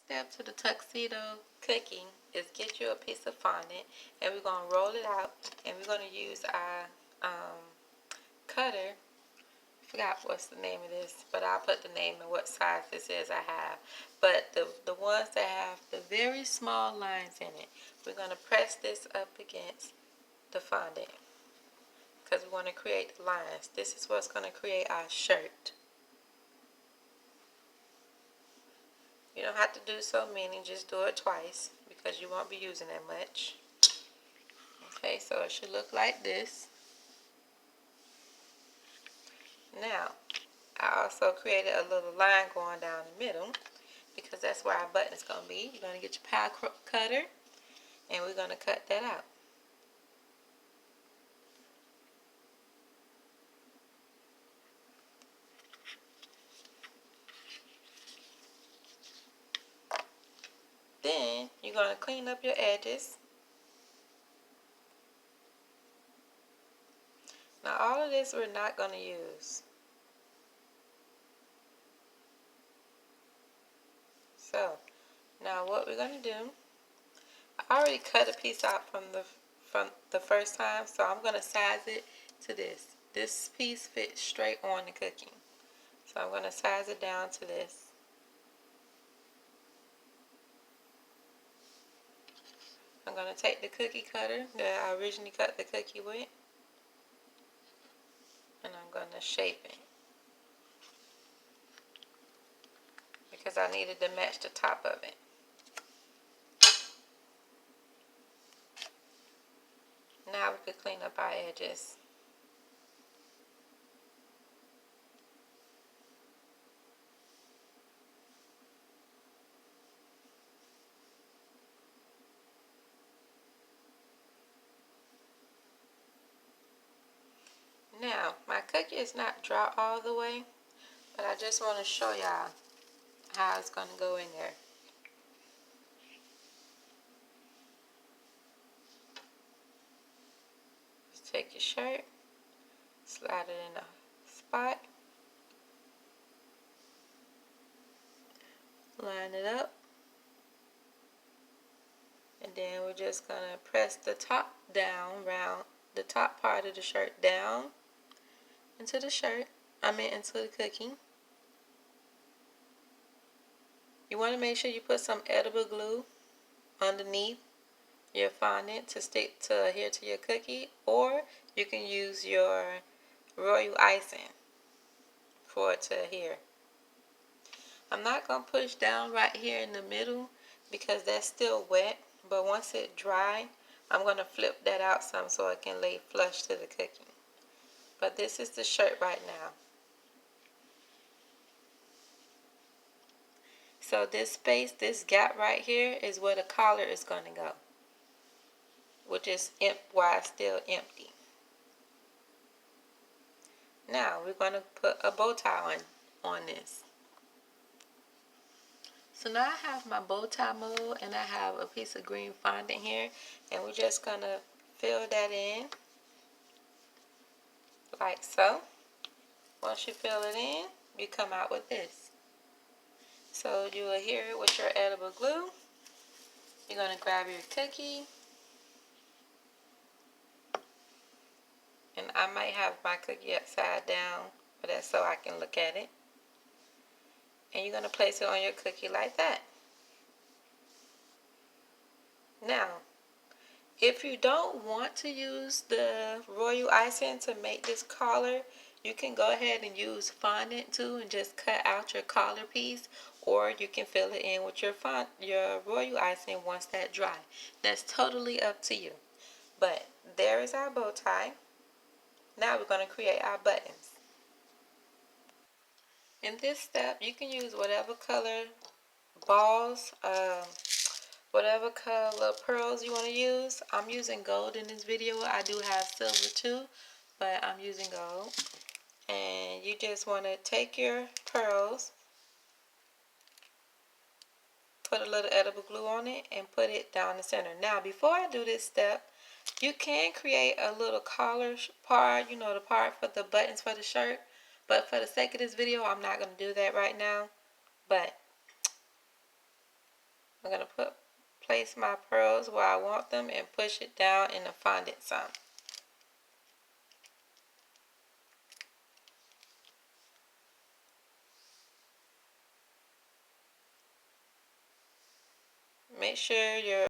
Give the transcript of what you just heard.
step to the tuxedo cooking is get you a piece of fondant, and we're going to roll it out, and we're going to use our cutter. I forgot what's the name of this, but I'll put the name and what size this is I have. But the ones that have the very small lines in it, we're going to press this up against the fondant because we want to create the lines. This is what's going to create our shirt. You don't have to do so many, just do it twice because you won't be using that much. Okay, so it should look like this. Now, I also created a little line going down the middle because that's where our button is going to be. You're going to get your pie cutter and we're going to cut that out. Then you're going to clean up your edges. Now all of this we're not going to use. So now what we're going to do, I already cut a piece out from the first time, so I'm going to size it to this. This piece fits straight on the cooking. So I'm going to size it down to this. I'm going to take the cookie cutter that I originally cut the cookie with, and I'm going to shape it because I needed to match the top of it. Now we can clean up our edges. Now, my cookie is not dry all the way, but I just want to show y'all how it's going to go in there. Just take your shirt, slide it in a spot, line it up, and then we're just going to press the top down, round the top part of the shirt down into the shirt, into the cookie. You want to make sure you put some edible glue underneath your fondant to adhere to your cookie, or you can use your royal icing for it to adhere. I'm not going to push down right here in the middle because that's still wet, but once it dry, I'm going to flip that out some so it can lay flush to the cookie. But this is the shirt right now. So this space, this gap right here is where the collar is going to go, which is why it's still empty. Now we're going to put a bow tie on this. So now I have my bow tie mold and I have a piece of green fondant here, and we're just going to fill that in like so. Once you fill it in, you come out with this. So you adhere it with your edible glue. You're going to grab your cookie, and I might have my cookie upside down, but that's so I can look at it. And you're going to place it on your cookie like that. Now, if you don't want to use the royal icing to make this collar, you can go ahead and use fondant too and just cut out your collar piece, or you can fill it in with your royal icing once that dry. That's totally up to you. But there is our bow tie. Now we're going to create our buttons. In this step, you can use whatever color balls, whatever color pearls you want to use. I'm using gold in this video. I do have silver too, but I'm using gold. And you just want to take your pearls, put a little edible glue on it, and put it down the center. Now, before I do this step, you can create a little collar part, the part for the buttons for the shirt. But for the sake of this video, I'm not going to do that right now. But I'm going to place my pearls where I want them and push it down in the fondant some. Make sure your